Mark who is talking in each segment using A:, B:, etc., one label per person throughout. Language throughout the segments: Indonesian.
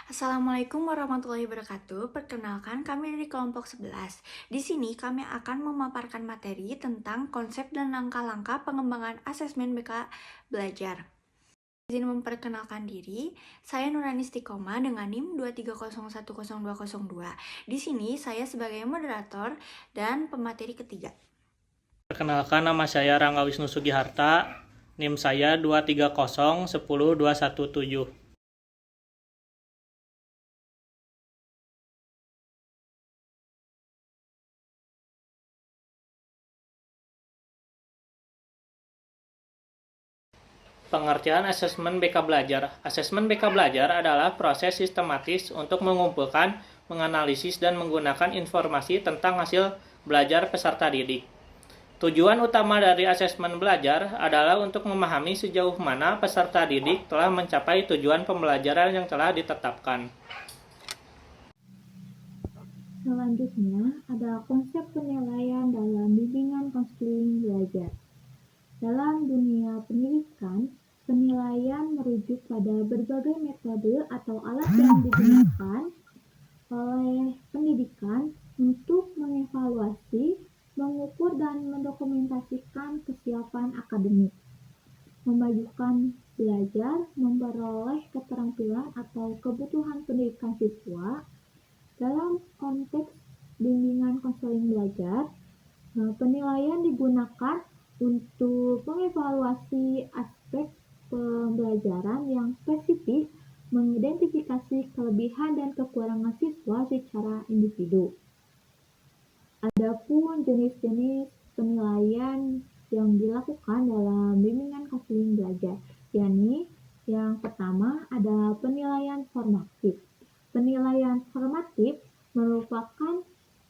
A: Assalamualaikum warahmatullahi wabarakatuh. Perkenalkan, kami dari kelompok 11. Di sini kami akan memaparkan materi tentang konsep dan langkah-langkah pengembangan asesmen BK belajar. Izin memperkenalkan diri, saya Nurani Istiqomah dengan NIM 230100202. Di sini saya sebagai moderator dan pemateri ketiga.
B: Perkenalkan, nama saya Rangga Wisnu Sugiharta, NIM saya 230100217. Pengertian asesmen BK belajar. Asesmen BK belajar adalah proses sistematis untuk mengumpulkan, menganalisis, dan menggunakan informasi tentang hasil belajar peserta didik. Tujuan utama dari asesmen belajar adalah untuk memahami sejauh mana peserta didik telah mencapai tujuan pembelajaran yang telah ditetapkan.
C: Selanjutnya, ada konsep penilaian dalam bimbingan konseling belajar. Dalam dunia pendidikan, penilaian merujuk pada berbagai metode atau alat yang digunakan oleh pendidikan untuk mengevaluasi, mengukur, dan mendokumentasikan kesiapan akademik, memajukan belajar, memperoleh keterampilan atau kebutuhan pendidikan siswa. Dalam konteks bimbingan konseling belajar, penilaian digunakan untuk mengevaluasi aspek pembelajaran yang spesifik, mengidentifikasi kelebihan dan kekurangan siswa secara individu. Adapun jenis-jenis penilaian yang dilakukan dalam bimbingan konseling belajar, yakni yang pertama ada penilaian formatif. Penilaian formatif merupakan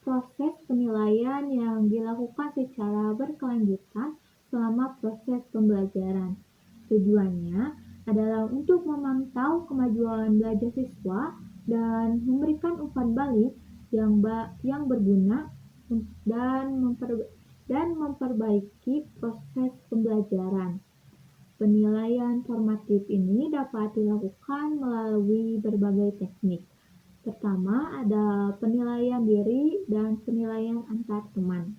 C: proses penilaian yang dilakukan secara berkelanjutan selama proses pembelajaran. Tujuannya adalah untuk memantau kemajuan belajar siswa dan memberikan umpan balik yang berguna dan memperbaiki proses pembelajaran. Penilaian formatif ini dapat dilakukan melalui berbagai teknik. Pertama, ada penilaian diri dan penilaian antar teman.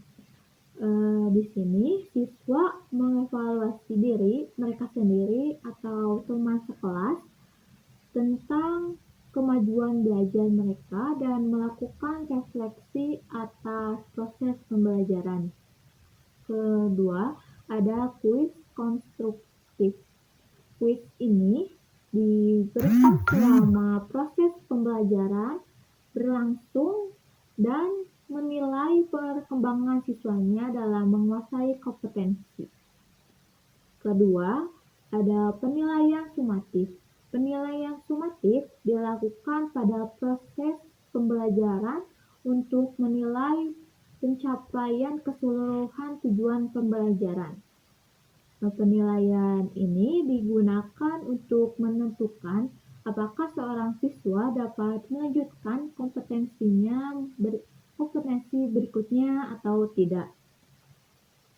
C: Di sini, siswa mengevaluasi diri mereka sendiri atau teman sekelas tentang kemajuan belajar mereka dan melakukan refleksi atas proses pembelajaran. Kedua, ada kuis konstruktif. Kuis ini diberikan selama proses pembelajaran berlangsung dan menilai perkembangan siswanya dalam menguasai kompetensi. Kedua, ada penilaian sumatif. Penilaian sumatif dilakukan pada proses pembelajaran untuk menilai pencapaian keseluruhan tujuan pembelajaran. Penilaian ini digunakan untuk menentukan apakah seorang siswa dapat melanjutkan kompetensi berikutnya atau tidak.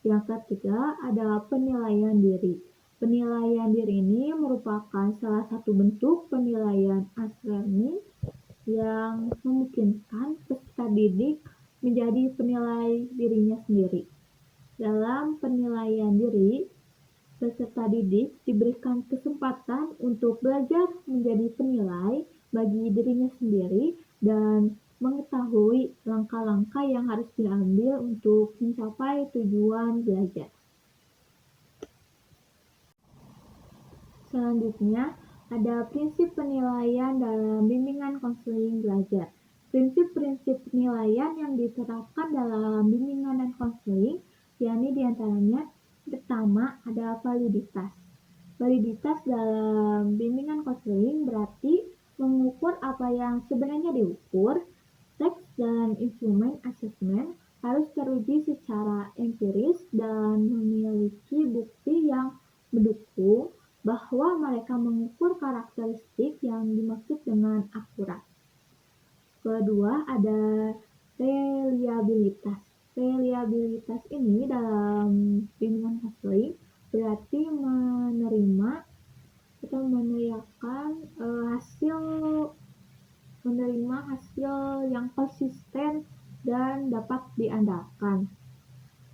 C: Yang ketiga, ada penilaian diri. Penilaian diri ini merupakan salah satu bentuk penilaian learning yang memungkinkan peserta didik menjadi penilai dirinya sendiri. Dalam penilaian diri, peserta didik diberikan kesempatan untuk belajar menjadi penilai bagi dirinya sendiri dan mengetahui langkah-langkah yang harus diambil untuk mencapai tujuan belajar. Selanjutnya, ada prinsip penilaian dalam bimbingan konseling belajar. Prinsip-prinsip penilaian yang diterapkan dalam bimbingan dan konseling, yakni diantaranya pertama ada validitas. Validitas dalam bimbingan konseling berarti mengukur apa yang sebenarnya diukur. Teks dan instrumen asesmen harus teruji secara empiris dan memiliki bukti yang mendukung bahwa mereka mengukur karakteristik yang dimaksud dengan akurat. Kedua, ada reliabilitas. Reliabilitas ini dalam bimbingan konseling berarti menerima atau meneriakan hasil menerima hasil yang konsisten dan dapat diandalkan.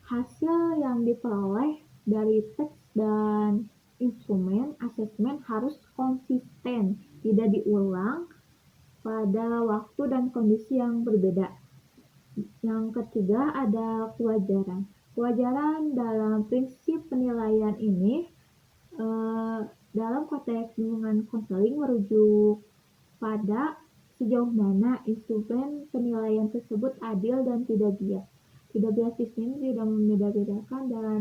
C: Hasil yang diperoleh dari teks dan instrumen asesmen harus konsisten, tidak diulang pada waktu dan kondisi yang berbeda. Yang ketiga ada kewajaran. Kewajaran dalam prinsip penilaian ini dalam konteks bimbingan konseling merujuk pada sejauh mana instrumen penilaian tersebut adil dan tidak bias. Tidak bias di sini tidak membeda-bedakan dan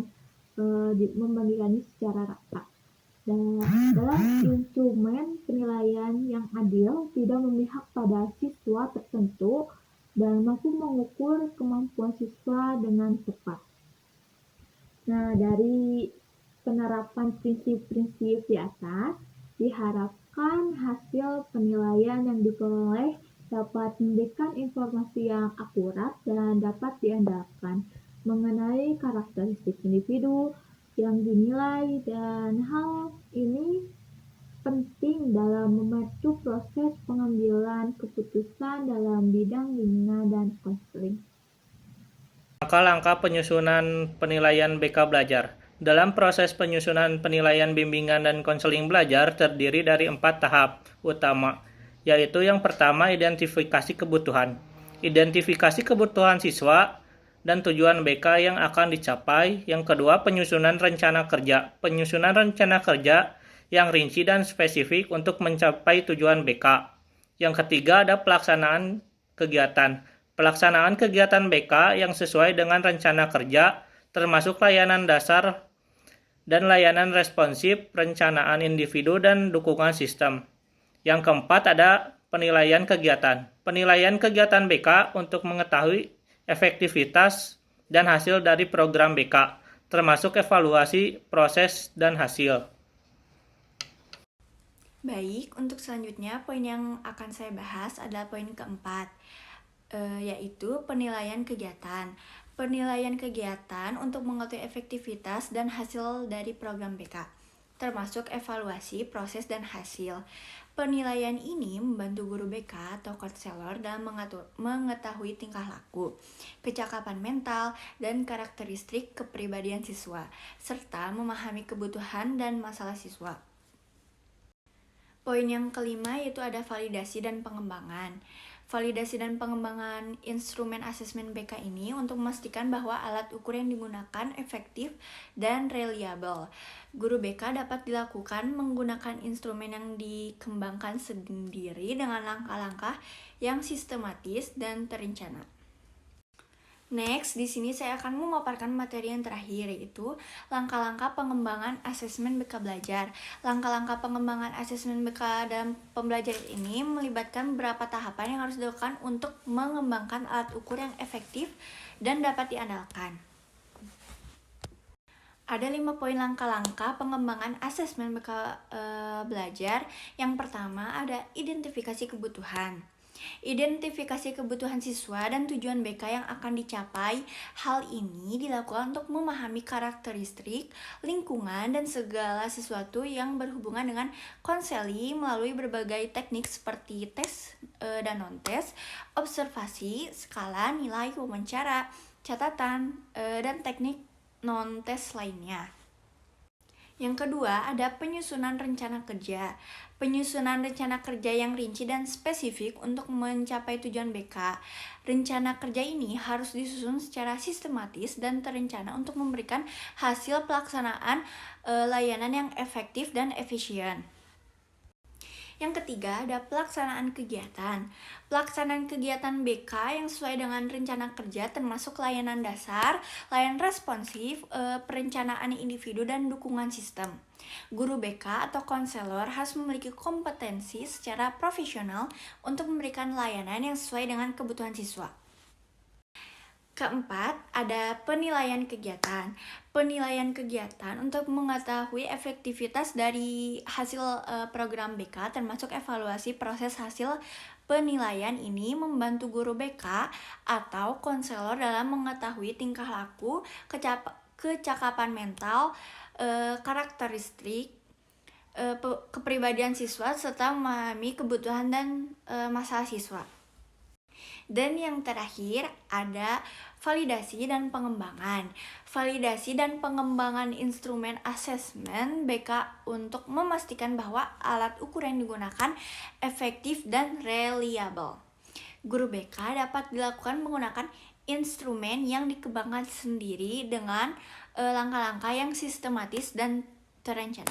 C: membagikannya secara rata. Dan dalam instrumen penilaian yang adil tidak memihak pada siswa tertentu dan mampu mengukur kemampuan siswa dengan tepat. Nah, dari penerapan prinsip-prinsip di atas, diharapkan hasil penilaian yang diperoleh dapat memberikan informasi yang akurat dan dapat diandalkan mengenai karakteristik individu yang dinilai, dan hal ini penting dalam membantu proses pengambilan keputusan dalam bidang bimbingan dan konseling.
B: Langkah-langkah penyusunan penilaian BK Belajar. Dalam proses penyusunan penilaian bimbingan dan konseling belajar terdiri dari 4 tahap utama, yaitu yang pertama identifikasi kebutuhan. Identifikasi kebutuhan siswa dan tujuan BK yang akan dicapai. Yang kedua, penyusunan rencana kerja. Penyusunan rencana kerja yang rinci dan spesifik untuk mencapai tujuan BK. Yang ketiga, ada pelaksanaan kegiatan. Pelaksanaan kegiatan BK yang sesuai dengan rencana kerja, termasuk layanan dasar dan layanan responsif, perencanaan individu, dan dukungan sistem. Yang keempat ada penilaian kegiatan. Penilaian kegiatan BK untuk mengetahui efektivitas dan hasil dari program BK, termasuk evaluasi proses dan hasil.
A: Baik, untuk selanjutnya poin yang akan saya bahas adalah poin keempat, yaitu penilaian kegiatan. Penilaian kegiatan untuk mengetahui efektivitas dan hasil dari program BK, termasuk evaluasi proses dan hasil. Penilaian ini membantu guru BK atau konselor dalam mengetahui tingkah laku, kecakapan mental, dan karakteristik kepribadian siswa, serta memahami kebutuhan dan masalah siswa. Poin yang kelima yaitu ada validasi dan pengembangan. Validasi dan pengembangan instrumen asesmen BK ini untuk memastikan bahwa alat ukur yang digunakan efektif dan reliable. Guru BK dapat dilakukan menggunakan instrumen yang dikembangkan sendiri dengan langkah-langkah yang sistematis dan terencana. Next, di sini saya akan memaparkan materi yang terakhir, yaitu langkah-langkah pengembangan asesmen BK Belajar. Langkah-langkah pengembangan asesmen BK dalam pembelajaran ini melibatkan beberapa tahapan yang harus dilakukan untuk mengembangkan alat ukur yang efektif dan dapat diandalkan. Ada 5 poin langkah-langkah pengembangan asesmen BK Belajar. Yang pertama ada identifikasi kebutuhan. Identifikasi kebutuhan siswa dan tujuan BK yang akan dicapai. Hal ini dilakukan untuk memahami karakteristik, lingkungan, dan segala sesuatu yang berhubungan dengan konseling melalui berbagai teknik seperti tes dan non-tes, observasi, skala, nilai, wawancara, catatan, dan teknik non-tes lainnya. Yang kedua, ada penyusunan rencana kerja. Penyusunan rencana kerja yang rinci dan spesifik untuk mencapai tujuan BK. Rencana kerja ini harus disusun secara sistematis dan terencana untuk memberikan hasil pelaksanaan layanan yang efektif dan efisien. Yang ketiga, ada pelaksanaan kegiatan. Pelaksanaan kegiatan BK yang sesuai dengan rencana kerja termasuk layanan dasar, layanan responsif, perencanaan individu, dan dukungan sistem. Guru BK atau konselor harus memiliki kompetensi secara profesional untuk memberikan layanan yang sesuai dengan kebutuhan siswa. Keempat, ada penilaian kegiatan. Penilaian kegiatan untuk mengetahui efektivitas dari hasil program BK termasuk evaluasi proses hasil penilaian ini membantu guru BK atau konselor dalam mengetahui tingkah laku, kecakapan mental, karakteristik, kepribadian siswa serta memahami kebutuhan dan masalah siswa. Dan yang terakhir ada validasi dan pengembangan. Validasi dan pengembangan instrumen asesmen BK untuk memastikan bahwa alat ukur yang digunakan efektif dan reliable. Guru BK dapat dilakukan menggunakan instrumen yang dikembangkan sendiri dengan langkah-langkah yang sistematis dan terencana.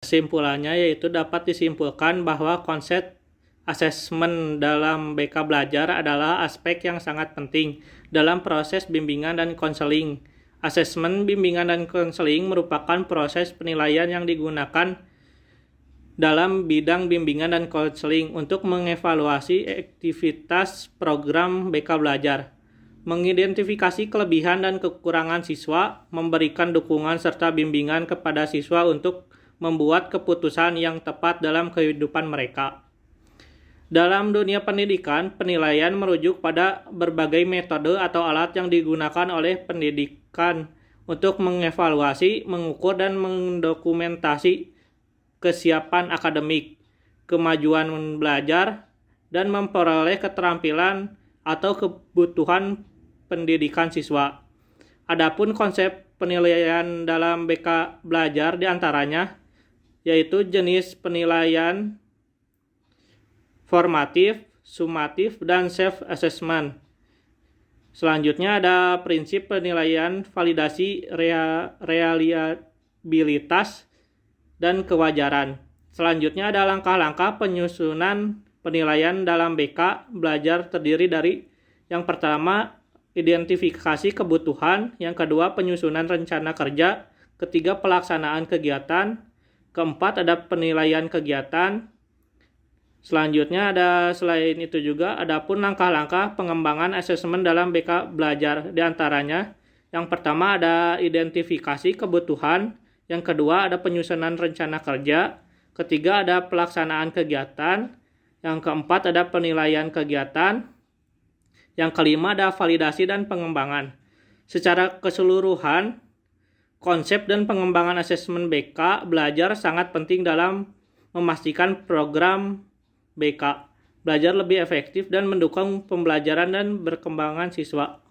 B: Kesimpulannya yaitu dapat disimpulkan bahwa konsep asesmen dalam BK Belajar adalah aspek yang sangat penting dalam proses bimbingan dan konseling. Asesmen bimbingan dan konseling merupakan proses penilaian yang digunakan dalam bidang bimbingan dan konseling untuk mengevaluasi aktivitas program BK Belajar, mengidentifikasi kelebihan dan kekurangan siswa, memberikan dukungan serta bimbingan kepada siswa untuk membuat keputusan yang tepat dalam kehidupan mereka. Dalam dunia pendidikan, penilaian merujuk pada berbagai metode atau alat yang digunakan oleh pendidikan untuk mengevaluasi, mengukur, dan mendokumentasi kesiapan akademik, kemajuan belajar, dan memperoleh keterampilan atau kebutuhan pendidikan siswa. Adapun konsep penilaian dalam BK Belajar diantaranya yaitu jenis penilaian formatif, sumatif, dan self-assessment. Selanjutnya ada prinsip penilaian, validasi, reliabilitas, dan kewajaran. Selanjutnya ada langkah-langkah penyusunan penilaian dalam BK Belajar terdiri dari yang pertama, identifikasi kebutuhan, yang kedua, penyusunan rencana kerja, ketiga, pelaksanaan kegiatan, keempat, ada penilaian kegiatan. Selanjutnya selain itu juga ada pun langkah-langkah pengembangan asesmen dalam BK Belajar. Di antaranya yang pertama ada identifikasi kebutuhan, yang kedua ada penyusunan rencana kerja, ketiga ada pelaksanaan kegiatan, yang keempat ada penilaian kegiatan, yang kelima ada validasi dan pengembangan. Secara keseluruhan, konsep dan pengembangan asesmen BK Belajar sangat penting dalam memastikan program BK Belajar lebih efektif dan mendukung pembelajaran dan perkembangan siswa.